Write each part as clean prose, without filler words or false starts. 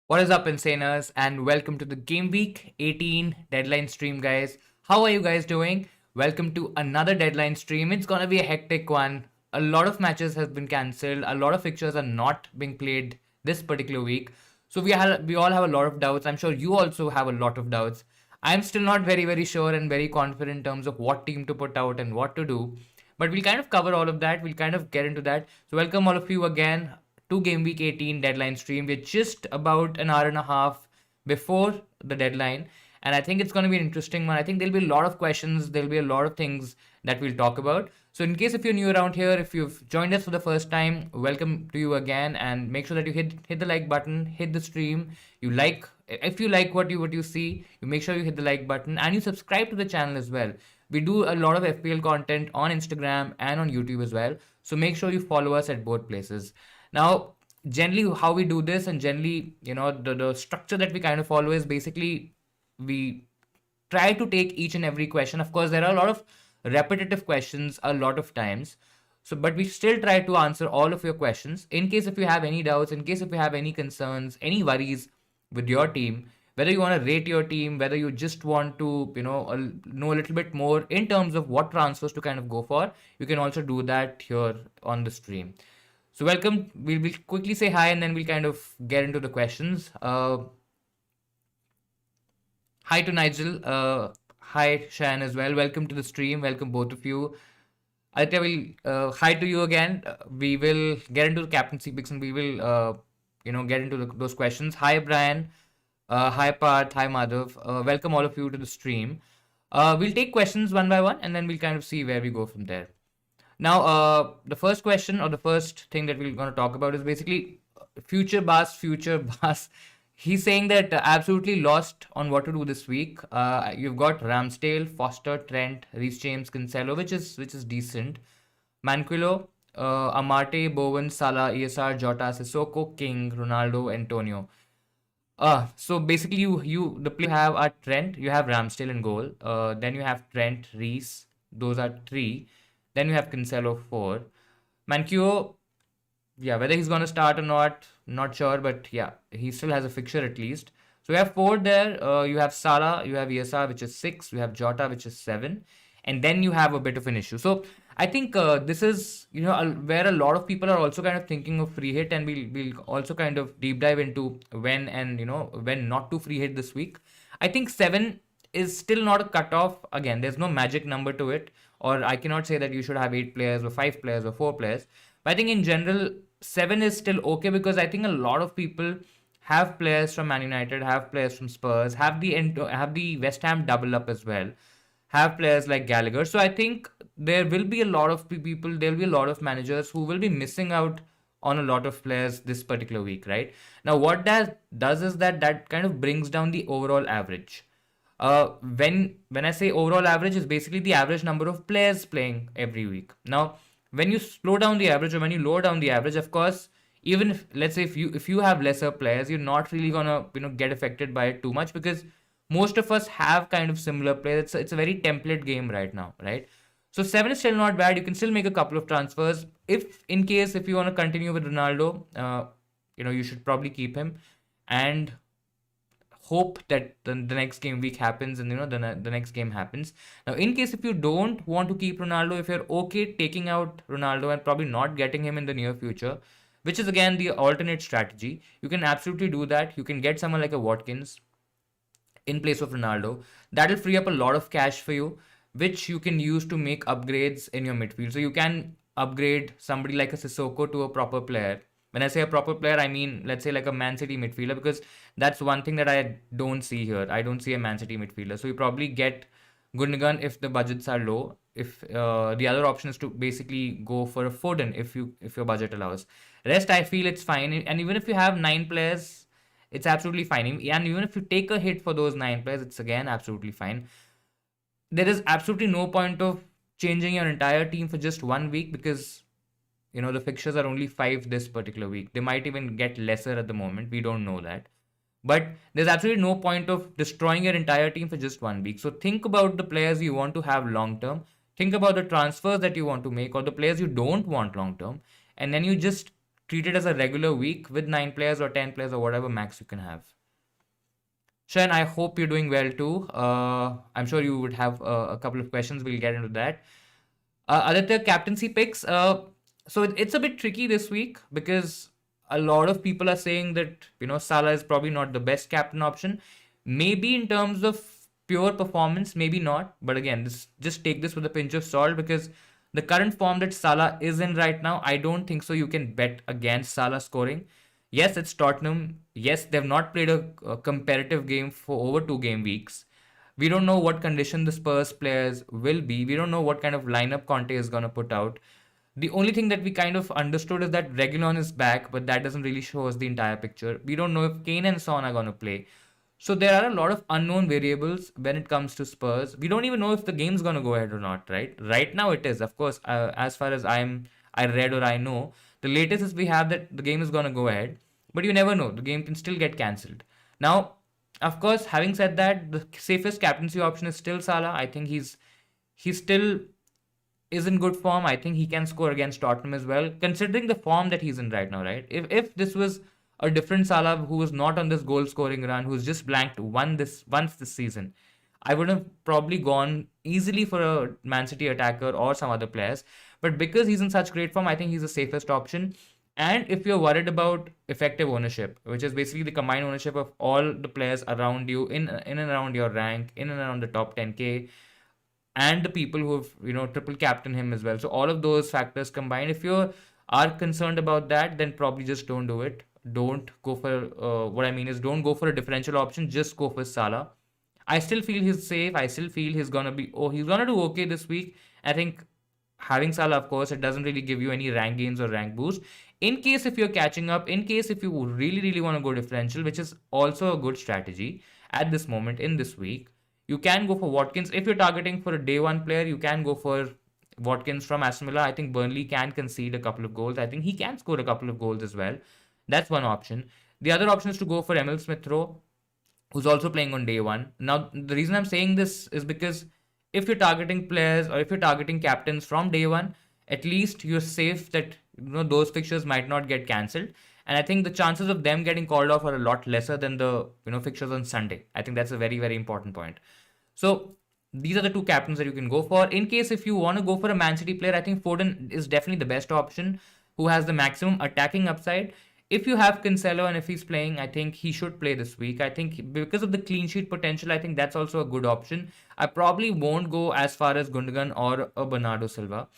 What is up, Insaners, and welcome to the Game Week 18 deadline stream, guys. How are you guys doing? Welcome to another deadline stream. It's gonna be a hectic one. A lot of matches have been cancelled. A lot of fixtures are not being played this particular week. So we all have a lot of doubts. I'm sure you also have a lot of doubts. I'm still not very sure and very confident in terms of what team to put out and what to do. But we'll kind of cover all of that. We'll kind of get into that. So welcome all of you again to Game Week 18 deadline stream. We're just about an hour and a half before the deadline, and I think it's going to be an interesting one. I think there'll be a lot of questions, there'll be a lot of things that we'll talk about. So in case if you're new around here, if you've joined us for the first time, welcome to you again, and make sure that you hit the like button, hit the stream. If you like what you see, you make sure you hit the like button and you subscribe to the channel as well. We do a lot of FPL content on Instagram and on YouTube as well, so make sure you follow us at both places. Now, generally how we do this, and generally, the structure that we kind of follow is basically we try to take each and every question. Of course, there are a lot of repetitive questions a lot of times. So, but we still try to answer all of your questions. In case if you have any doubts, in case if you have any concerns, any worries with your team, whether you want to rate your team, whether you just want to, know a little bit more in terms of what transfers to kind of go for, you can also do that here on the stream. So welcome. We'll quickly say hi and then we'll kind of get into the questions. Hi to Nigel. Hi Shan as well. Welcome to the stream. Welcome both of you. Aditya will hi to you again. We will get into the captaincy picks and we will get into those questions. Hi Brian. Hi Parth. Hi Madhav. Welcome all of you to the stream. We'll take questions one by one and then we'll kind of see where we go from there. Now, the first question or the first thing that we're going to talk about is basically future Bas. He's saying that absolutely lost on what to do this week. You've got Ramsdale, Foster, Trent, Reece James, Cancelo, which is decent. Manquillo, Amate, Bowen, Salah, ESR, Jota, Sissoko, King, Ronaldo, Antonio. So basically the play you have are Trent, you have Ramsdale in goal. Then you have Trent, Reece. Those are 3. Then you have Cancelo 4. Manquillo, whether he's going to start or not sure, but he still has a fixture at least. So we have 4 there. You have Salah, you have ESR, which is 6. You have Jota, which is 7. And then you have a bit of an issue. So I think this is, where a lot of people are also kind of thinking of free hit, and we'll also kind of deep dive into when and, when not to free hit this week. I think 7 is still not a cutoff. Again, there's no magic number to it. Or I cannot say that you should have 8 players or 5 players or 4 players. But I think in general, 7 is still okay, because I think a lot of people have players from Man United, have players from Spurs, have the West Ham double up as well, have players like Gallagher. So I think there will be a lot of people, there will be a lot of managers who will be missing out on a lot of players this particular week, right? Now, what that does is that kind of brings down the overall average. When I say overall average, is basically the average number of players playing every week. Now, when you slow down the average or when you lower down the average, of course, even if, let's say if you have lesser players, you're not really gonna get affected by it too much, because most of us have kind of similar players. It's a very template game right now, right? So 7 is still not bad. You can still make a couple of transfers. If you want to continue with Ronaldo, you should probably keep him and hope that the next game week happens and the next game happens. Now, in case if you don't want to keep Ronaldo, if you're okay taking out Ronaldo and probably not getting him in the near future, which is again the alternate strategy. You can absolutely do that. You can get someone like a Watkins in place of Ronaldo. That'll free up a lot of cash for you, which you can use to make upgrades in your midfield. So you can upgrade somebody like a Sissoko to a proper player. When I say a proper player, I mean, let's say like a Man City midfielder, because that's one thing that I don't see here. I don't see a Man City midfielder. So you probably get Gundogan if the budgets are low. If the other option is to basically go for a Foden if your budget allows. Rest, I feel it's fine. And even if you have 9 players, it's absolutely fine. And even if you take a hit for those 9 players, it's again absolutely fine. There is absolutely no point of changing your entire team for just 1 week, because the fixtures are only 5 this particular week. They might even get lesser at the moment. We don't know that. But there's absolutely no point of destroying your entire team for just 1 week. So think about the players you want to have long term. Think about the transfers that you want to make or the players you don't want long term. And then you just treat it as a regular week with 9 players or 10 players or whatever max you can have. Shan, I hope you're doing well too. I'm sure you would have a couple of questions. We'll get into that. Aditya, captaincy picks. So it's a bit tricky this week because a lot of people are saying that Salah is probably not the best captain option. Maybe in terms of pure performance, maybe not. But again, just take this with a pinch of salt, because the current form that Salah is in right now, I don't think so you can bet against Salah scoring. Yes, it's Tottenham. Yes, they've not played a competitive game for over 2 game weeks. We don't know what condition the Spurs players will be. We don't know what kind of lineup Conte is going to put out. The only thing that we kind of understood is that Reguilon is back, but that doesn't really show us the entire picture. We don't know if Kane and Son are going to play. So there are a lot of unknown variables when it comes to Spurs. We don't even know if the game's going to go ahead or not, right? Right now it is. Of course, as far as I read or I know, the latest is we have that the game is going to go ahead, but you never know. The game can still get cancelled. Now, of course, having said that, the safest captaincy option is still Salah. I think he's still is in good form. I think he can score against Tottenham as well, considering the form that he's in right now, right? If this was a different Salah who was not on this goal scoring run, who's just blanked once this season, I would have probably gone easily for a Man City attacker or some other players. But because he's in such great form, I think he's the safest option. And if you're worried about effective ownership, which is basically the combined ownership of all the players around you in and around your rank, in and around the top 10K, and the people who have triple captain him as well. So all of those factors combined, if you are concerned about that, then probably just don't do it. Don't go for what I mean is don't go for a differential option. Just go for Salah. I still feel he's safe. I still feel he's gonna do okay this week. I think having Salah, of course, it doesn't really give you any rank gains or rank boost. In case if you're catching up, in case if you really really want to go differential, which is also a good strategy at this moment in this week, you can go for Watkins. If you're targeting for a day one player, you can go for Watkins from Aston Villa. I think Burnley can concede a couple of goals. I think he can score a couple of goals as well. That's one option. The other option is to go for Emil Smith Rowe, who's also playing on day one. Now, the reason I'm saying this is because if you're targeting players or if you're targeting captains from day one, at least you're safe that those fixtures might not get cancelled. And I think the chances of them getting called off are a lot lesser than the fixtures on Sunday. I think that's a very, very important point. So these are the two captains that you can go for. In case if you want to go for a Man City player, I think Foden is definitely the best option, who has the maximum attacking upside. If you have Cancelo and if he's playing, I think he should play this week. I think because of the clean sheet potential, I think that's also a good option. I probably won't go as far as Gundogan or a Bernardo Silva,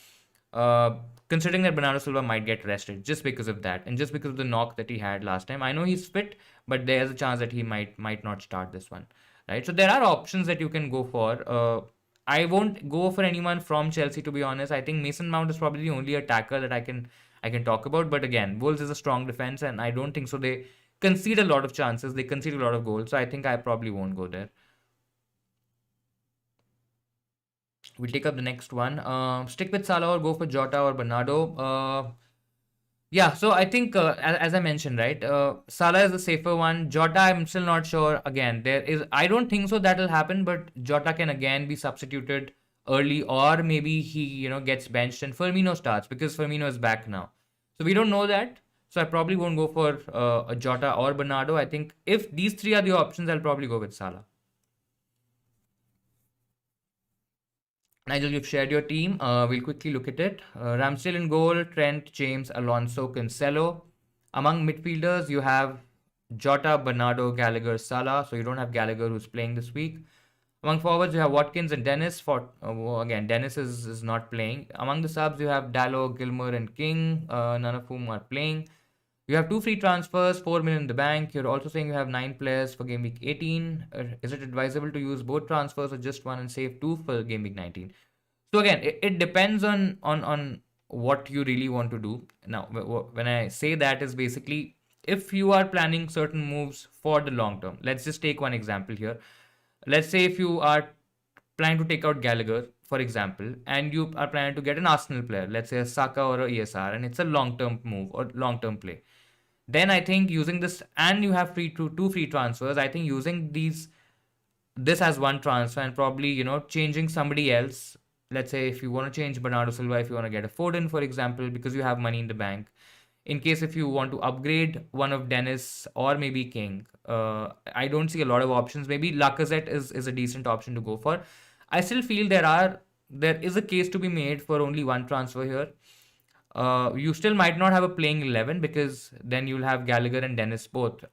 considering that Bernardo Silva might get rested just because of that and just because of the knock that he had last time. I know he's fit, but there's a chance that he might not start this one, right? So there are options that you can go for. I won't go for anyone from Chelsea, to be honest. I think Mason Mount is probably the only attacker that I can talk about. But again, Wolves is a strong defense, and I don't think so. They concede a lot of chances. They concede a lot of goals. So I think I probably won't go there. We'll take up the next one. Stick with Salah or go for Jota or Bernardo. Yeah, so I think as I mentioned, right, Salah is the safer one. Jota, I'm still not sure. Again, I don't think so that'll happen, but Jota can again be substituted early, or maybe he gets benched and Firmino starts because Firmino is back now. So we don't know that. So I probably won't go for a Jota or Bernardo. I think if these three are the options, I'll probably go with Salah. Nigel, you've shared your team. We'll quickly look at it. Ramsdale in goal, Trent, James, Alonso, Cancelo. Among midfielders, you have Jota, Bernardo, Gallagher, Salah. So you don't have Gallagher who's playing this week. Among forwards, you have Watkins and Dennis. Again, Dennis is not playing. Among the subs, you have Dallo, Gilmour, and King. None of whom are playing. You have two free transfers, 4 million in the bank. You're also saying you have 9 players for game week 18. Is it advisable to use both transfers or just one and save two for game week 19? So again, it depends on what you really want to do. Now, when I say that is basically if you are planning certain moves for the long term. Let's just take one example here. Let's say if you are planning to take out Gallagher, for example, and you are planning to get an Arsenal player, let's say a Saka or a ESR, and it's a long term move or long term play, then I think using this, and you have two free transfers, I think using this as one transfer and probably changing somebody else. Let's say if you want to change Bernardo Silva, if you want to get a Foden, for example, because you have money in the bank. In case if you want to upgrade one of Dennis or maybe King, I don't see a lot of options. Maybe Lacazette is a decent option to go for. I still feel there is a case to be made for only one transfer here. You still might not have a playing 11 because then you'll have Gallagher and Dennis both.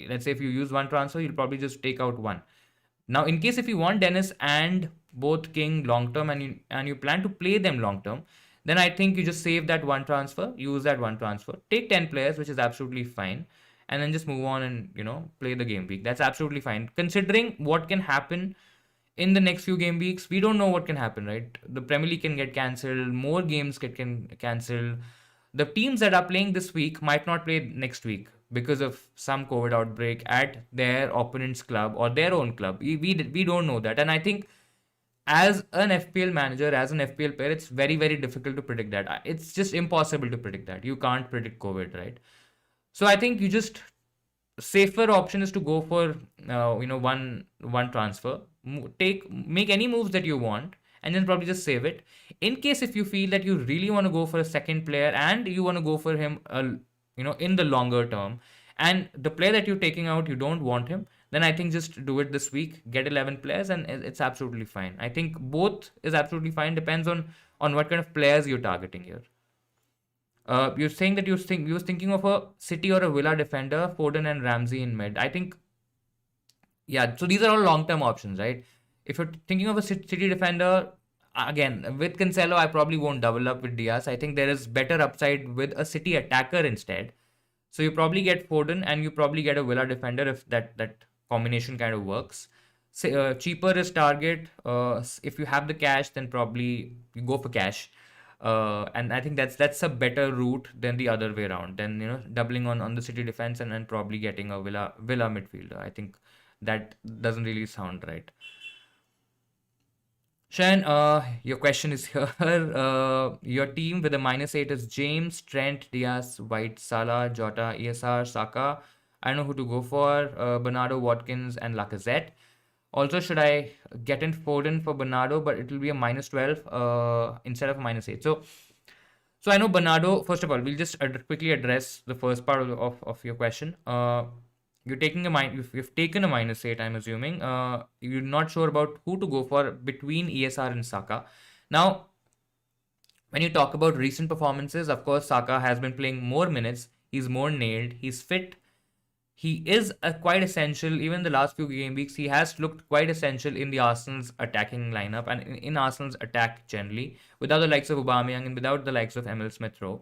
Let's say if you use one transfer, you'll probably just take out one. Now, in case if you want Dennis and both King long term and you plan to play them long term, then I think you just save that one transfer, use that one transfer, take 10 players, which is absolutely fine, and then just move on and play the game week. That's absolutely fine. Considering what can happen in the next few game weeks, we don't know what can happen, right? The Premier League can get cancelled, more games can cancel. The teams that are playing this week might not play next week because of some COVID outbreak at their opponent's club or their own club. We don't know that. And I think as an FPL manager, as an FPL player, it's very, very difficult to predict that. It's just impossible to predict that. You can't predict COVID, right? So I think you just safer option is to go for one transfer, make any moves that you want, and then probably just save it. In case if you feel that you really want to go for a second player and you want to go for him in the longer term, and the player that you're taking out you don't want him, then I think just do it this week, get 11 players, and it's absolutely fine. I think both is absolutely fine, depends on what kind of players you're targeting here. You're saying that you was thinking of a City or a Villa defender, Foden and Ramsey in mid. I think, yeah. So these are all long-term options, right? If you're thinking of a City defender, again with Cancelo, I probably won't double up with Diaz. I think there is better upside with a City attacker instead. So you probably get Foden and you probably get a Villa defender if that combination kind of works. Say, cheaper is Target. If you have the cash, then probably you go for cash. And I think that's a better route than the other way around. Then doubling on the City defense and then probably getting a Villa midfielder. I think that doesn't really sound right. Shan, your question is here. Your team with a -8 is James, Trent, Diaz, White, Salah, Jota, ESR, Saka. I know who to go for. Bernardo, Watkins, and Lacazette. Also, should I get in Foden for Bernardo, but it will be a -12 instead of a -8. So I know Bernardo. First of all, we'll just quickly address the first part of your question. You're taking you've taken a -8, I'm assuming. You're not sure about who to go for between ESR and Saka. Now, when you talk about recent performances, of course, Saka has been playing more minutes. He's more nailed. He's fit. He is quite essential. Even the last few game weeks, he has looked quite essential in the Arsenal's attacking lineup and in Arsenal's attack generally, without the likes of Aubameyang and without the likes of Emil Smith-Rowe.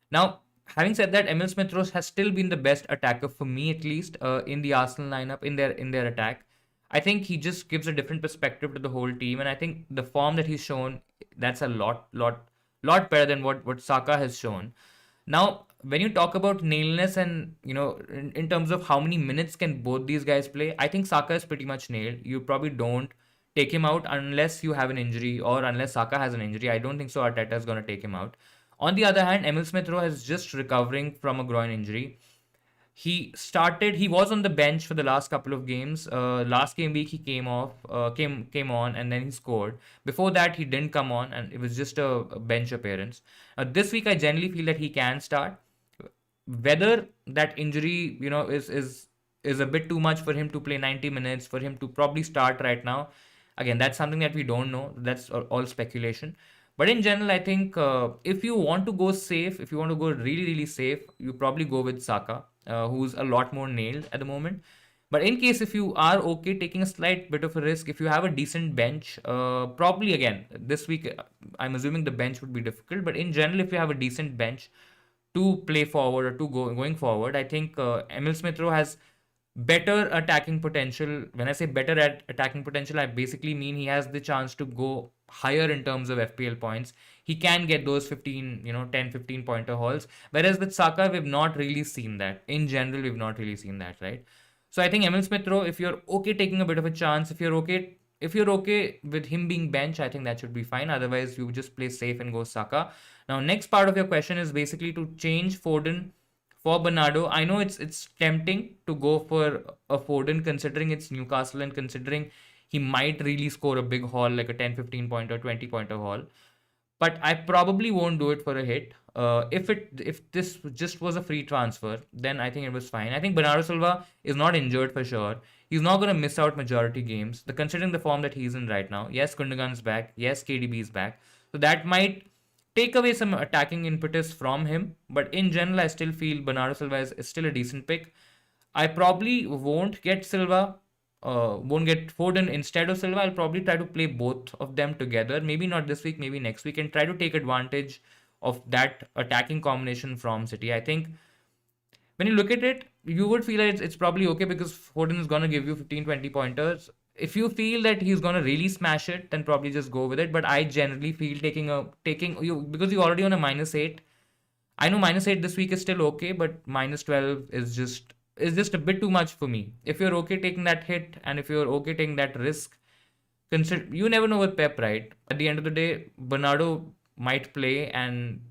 Now, having said that, Emil Smith-Rowe has still been the best attacker for me, at least in the Arsenal lineup, in their attack. I think he just gives a different perspective to the whole team, and I think the form that he's shown, that's a lot better than what Saka has shown. Now, when you talk about nailness and in terms of how many minutes can both these guys play, I think Saka is pretty much nailed. You probably don't take him out unless you have an injury or unless Saka has an injury. I don't think so. Arteta is going to take him out. On the other hand, Emil Smith Rowe is just recovering from a groin injury. He was on the bench for the last couple of games. Last game week he came on and then he scored. Before that he didn't come on and it was just a bench appearance. This week I generally feel that he can start. Whether that injury, is a bit too much for him to play 90 minutes, for him to probably start right now. Again, that's something that we don't know. That's all speculation. But in general, I think if you want to go safe, if you want to go really, really safe, you probably go with Saka, who's a lot more nailed at the moment. But in case if you are okay taking a slight bit of a risk, if you have a decent bench, probably again this week, I'm assuming the bench would be difficult. But in general, if you have a decent bench to play forward or to going forward, I think Emil Smith Rowe has better attacking potential. When I say better at attacking potential, I basically mean he has the chance to go higher in terms of FPL points. He can get those 15, 10, 15 pointer hauls. Whereas with Saka, we've not really seen that. In general, we've not really seen that, right? So I think Emil Smith Rowe, if you're okay taking a bit of a chance, if you're okay with him being bench, I think that should be fine. Otherwise, you just play safe and go Saka. Now, next part of your question is basically to change Foden for Bernardo. I know it's tempting to go for a Foden considering it's Newcastle and considering he might really score a big haul like a 10, 15 pointer, 20 pointer haul. But I probably won't do it for a hit. If this just was a free transfer, then I think it was fine. I think Bernardo Silva is not injured for sure. He's not going to miss out majority games. Considering the form that he's in right now, yes, Gundogan's back, yes, KDB is back, so that might take away some attacking impetus from him. But in general, I still feel Bernardo Silva is still a decent pick. I probably won't get Foden instead of Silva. I'll probably try to play both of them together. Maybe not this week, maybe next week, and try to take advantage of that attacking combination from City. I think when you look at it, you would feel that it's probably okay because Foden is going to give you 15, 20 pointers. If you feel that he's going to really smash it, then probably just go with it. But I generally feel taking you because you're already on a -8. I know -8 this week is still okay, but -12 is just a bit too much for me. If you're okay taking that hit and if you're okay taking that risk, consider you never know with Pep, right? At the end of the day, Bernardo might play and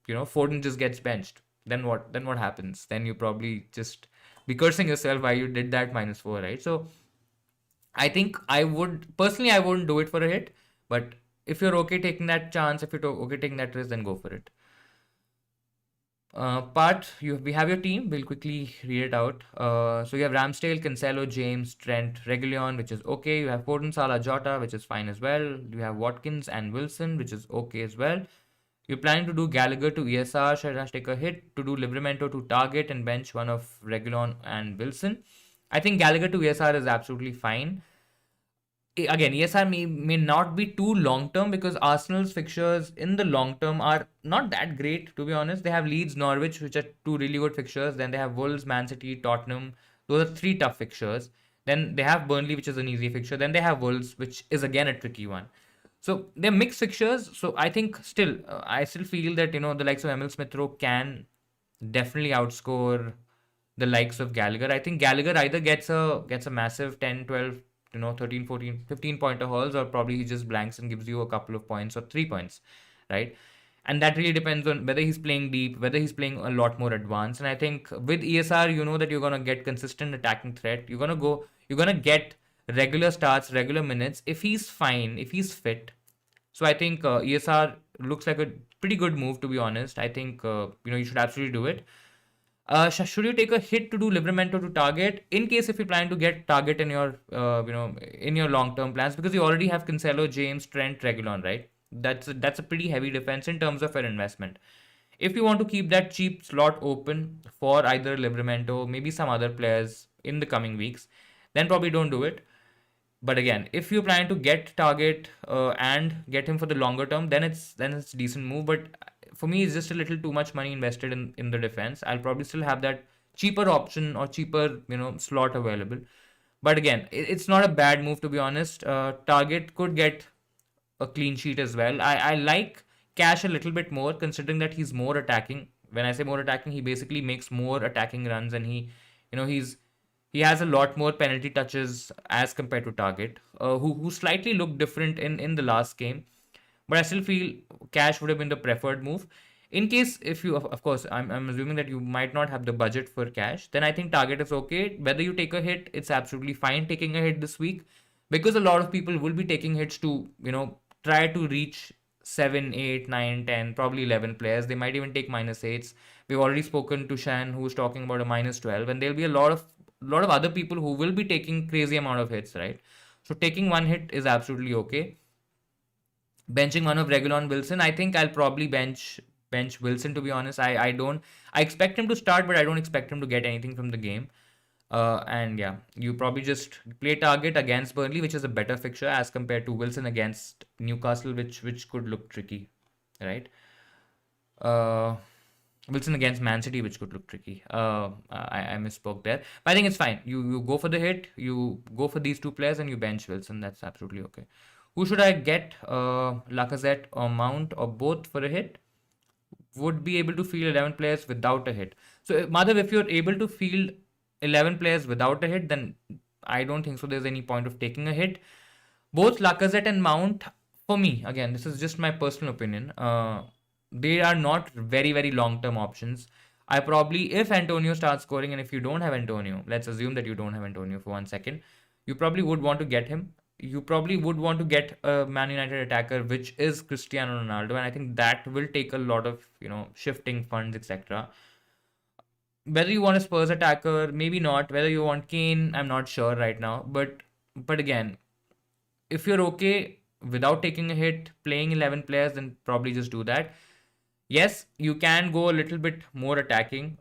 Foden just gets benched. Then what? Then what happens? Then you probably just be cursing yourself why you did that -4, right? So I think I wouldn't do it for a hit, but if you're okay taking that chance, if you're okay taking that risk, then go for it. We have your team. We'll quickly read it out. So you have Ramsdale, Cancelo, James, Trent, Reguilon, which is okay. You have Foden, Salah, Jota, which is fine as well. You have Watkins and Wilson, which is okay as well. You're planning to do Gallagher to ESR, should I take a hit to do Livramento to target and bench one of Reguilon and Wilson. I think Gallagher to ESR is absolutely fine. Again, ESR may not be too long term because Arsenal's fixtures in the long term are not that great, to be honest. They have Leeds, Norwich, which are two really good fixtures. Then they have Wolves, Man City, Tottenham. Those are three tough fixtures. Then they have Burnley, which is an easy fixture. Then they have Wolves, which is again a tricky one. So they're mixed fixtures. So I think I still feel that the likes of Emil Smith Rowe can definitely outscore the likes of Gallagher. I think Gallagher either gets a massive 10, 12, 13, 14, 15 pointer hauls, or probably he just blanks and gives you a couple of points or 3 points, right? And that really depends on whether he's playing deep, whether he's playing a lot more advanced. And I think with ESR, you know that you're going to get consistent attacking threat. You're going to get regular starts, regular minutes. If he's fine, if he's fit. So I think ESR looks like a pretty good move, to be honest. I think, you should absolutely do it. Should you take a hit to do Livramento to target in case if you plan to get target in your in your long term plans, because you already have Cancelo, James, Trent, Reguilon, right? That's a pretty heavy defense in terms of an investment. If you want to keep that cheap slot open for either Livramento, maybe some other players in the coming weeks, then probably don't do it. But again, if you plan to get target and get him for the longer term, then it's a decent move. But for me, it's just a little too much money invested in the defense. I'll probably still have that cheaper option or cheaper slot available. But again, it's not a bad move, to be honest. Target could get a clean sheet as well. I like Cash a little bit more considering that he's more attacking. When I say more attacking, he basically makes more attacking runs, and he has a lot more penalty touches as compared to Target, who slightly looked different in the last game. But I still feel Cash would have been the preferred move. In case if you, of course, I'm assuming that you might not have the budget for Cash, then I think Target is okay. Whether you take a hit, it's absolutely fine taking a hit this week, because a lot of people will be taking hits to, try to reach 7, 8, 9, 10, probably 11 players. They might even take -8s. We've already spoken to Shan, who's talking about a -12, and there'll be a lot of other people who will be taking crazy amount of hits, right? So taking one hit is absolutely okay. Benching one of Regulon Wilson, I think I'll probably bench Wilson, to be honest. I expect him to start, but I don't expect him to get anything from the game. And yeah, you probably just play target against Burnley, which is a better fixture as compared to Wilson against Newcastle, which could look tricky, right? Uh, Wilson against Man City, which could look tricky. I misspoke there, but I think it's fine. You go for the hit, you go for these two players, and you bench Wilson. That's absolutely okay. Who should I get? Lacazette or Mount or both for a hit? Would be able to field 11 players without a hit. So, Madhav, if you're able to field 11 players without a hit, then I don't think so there's any point of taking a hit. Both Lacazette and Mount, for me, again, this is just my personal opinion, they are not very, very long term options. I probably, if Antonio starts scoring, and if you don't have Antonio, let's assume that you don't have Antonio for 1 second, you probably would want to get him. You probably would want to get a Man United attacker, which is Cristiano Ronaldo, and I think that will take a lot of shifting funds, etc. Whether you want a Spurs attacker, maybe not. Whether you want Kane, I'm not sure right now. But again, if you're okay without taking a hit, playing 11 players, then probably just do that. Yes, you can go a little bit more attacking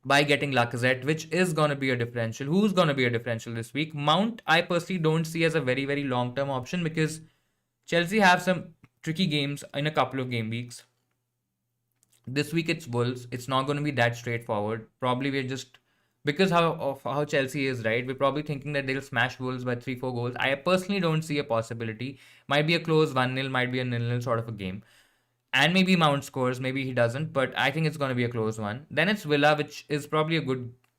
by getting Lacazette, which is going to be a differential. Who's going to be a differential this week? Mount, I personally don't see as a very, very long term option because Chelsea have some tricky games in a couple of game weeks. This week it's Wolves. It's not going to be that straightforward. Probably we're just because of how Chelsea is, right? We're probably thinking that they'll smash Wolves by 3-4 goals. I personally don't see a possibility. Might be a close 1-0, might be a 0-0 sort of a game. And maybe Mount scores, maybe he doesn't, but I think it's going to be a close one. Then it's Villa, which is probably a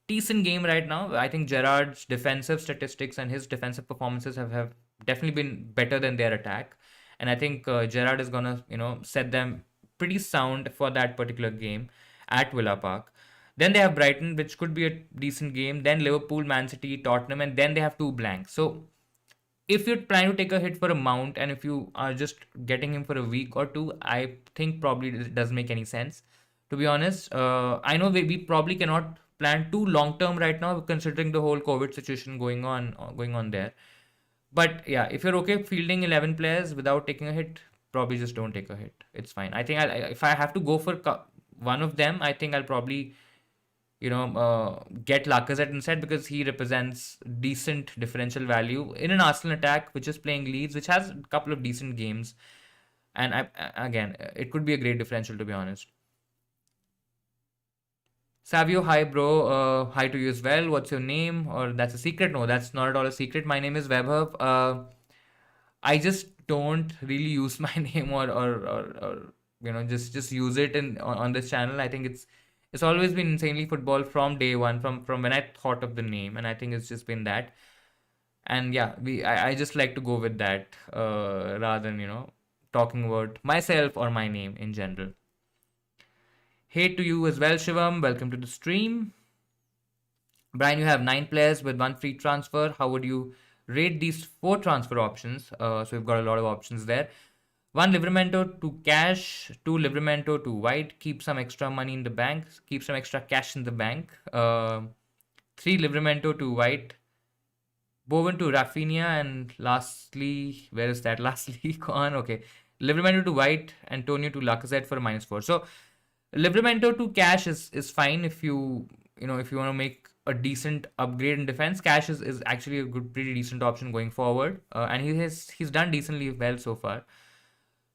decent game right now. I think Gerrard's defensive statistics and his defensive performances have definitely been better than their attack. And I think Gerrard is going to, set them pretty sound for that particular game at Villa Park. Then they have Brighton, which could be a decent game. Then Liverpool, Man City, Tottenham, and then they have two blanks. So if you're planning to take a hit for a Mount and if you are just getting him for a week or two, I think probably it doesn't make any sense. To be honest, I know we probably cannot plan too long term right now considering the whole COVID situation going on there. But yeah, if you're okay fielding 11 players without taking a hit, probably just don't take a hit. It's fine. I think if I have to go for one of them, I think I'll probably get Lacazette instead because he represents decent differential value in an Arsenal attack, which is playing Leeds, which has a couple of decent games. And again, it could be a great differential, to be honest. Savio, hi bro. Hi to you as well. What's your name? Or that's a secret? No, that's not at all a secret. My name is Webhub. I just don't really use my name or just use it on this channel. I think it's always been Insanely Football from day one, from when I thought of the name, and I think it's just been that. And yeah, I just like to go with that rather than talking about myself or my name in general. Hey to you as well, Shivam. Welcome to the stream. Brian, you have 9 players with 1 free transfer. How would you rate these 4 transfer options? So we've got a lot of options there. 1 Livramento to cash, 2 Livramento to white, keep some extra money in the bank, keep some extra cash in the bank. 3 Livramento to white, Bowen to Rafinha, and lastly, where is that? Lastly, gone. Okay, Livramento to white, Antonio to Lacazette for a -4. So Livramento to cash is fine if you want to make a decent upgrade in defense. Cash is actually a pretty decent option going forward, and he's done decently well so far.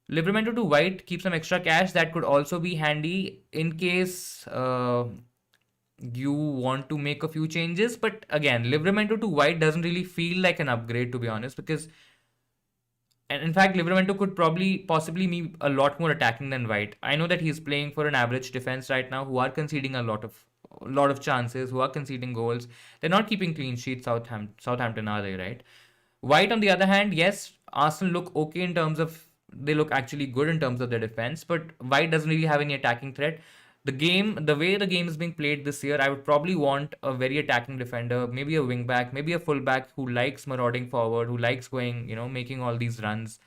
Livramento to white, keep some extra cash. That could also be handy in case you want to make a few changes. But again, Livramento to white doesn't really feel like an upgrade, to be honest, because and in fact, Livramento could possibly be a lot more attacking than White. I know that he's playing for an average defense right now, who are conceding a lot of chances, who are conceding goals. They're not keeping clean sheets. Southampton, are they, right? White, on the other hand, yes, Arsenal look okay in terms of they look actually good in terms of their defense, but White doesn't really have any attacking threat. The way the game is being played this year, I would probably want a very attacking defender, maybe a wing back, maybe a full back who likes marauding forward, who likes going, making all these runs.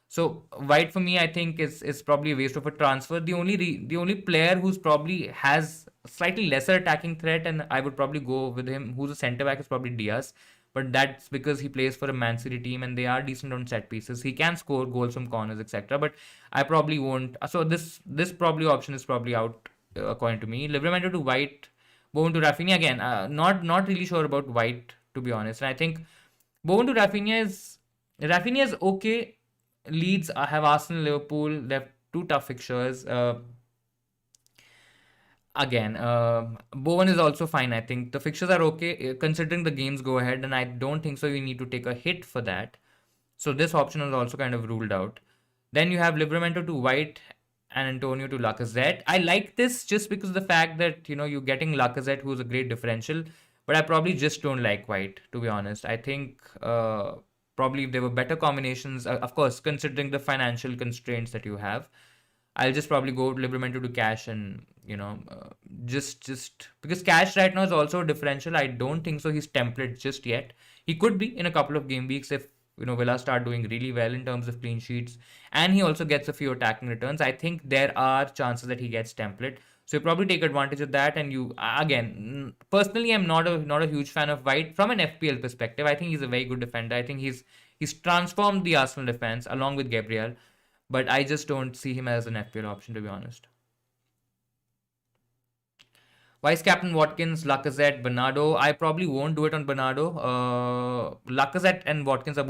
So White for me, I think is probably a waste of a transfer. The only player who's probably has slightly lesser attacking threat, and I would probably go with him, who's a centre back, is probably Diaz. but that's because he plays for a Man City team and they are decent on set pieces. He can score goals from corners, etc. But I probably won't. So this probably option is probably out according to me. Livramento to White, Bowen to Rafinha again. Not really sure about White, to be honest. And I think Bowen to Rafinha is okay. Leeds have Arsenal, Liverpool. They have two tough fixtures. Again, Bowen is also fine. I think the fixtures are okay considering the games go ahead, and I don't think so. You need to take a hit for that. So this option is also kind of ruled out. Then you have Livramento to White and Antonio to Lacazette. I like this just because of the fact that you're getting Lacazette, who's a great differential, but I probably just don't like White, to be honest. I think probably if there were better combinations, of course, considering the financial constraints that you have, I'll just probably go Livramento to Cash and just because Cash right now is also a differential. I don't think so. He's template just yet. He could be in a couple of game weeks if Villa start doing really well in terms of clean sheets, and he also gets a few attacking returns. I think there are chances that he gets template. So you probably take advantage of that. And you again, personally, I'm not a huge fan of White from an FPL perspective. I think he's a very good defender. I think he's transformed the Arsenal defense along with Gabriel, but I just don't see him as an FPL option, to be honest. Vice captain Watkins, Lacazette, Bernardo. I probably won't do it on Bernardo. Lacazette and Watkins are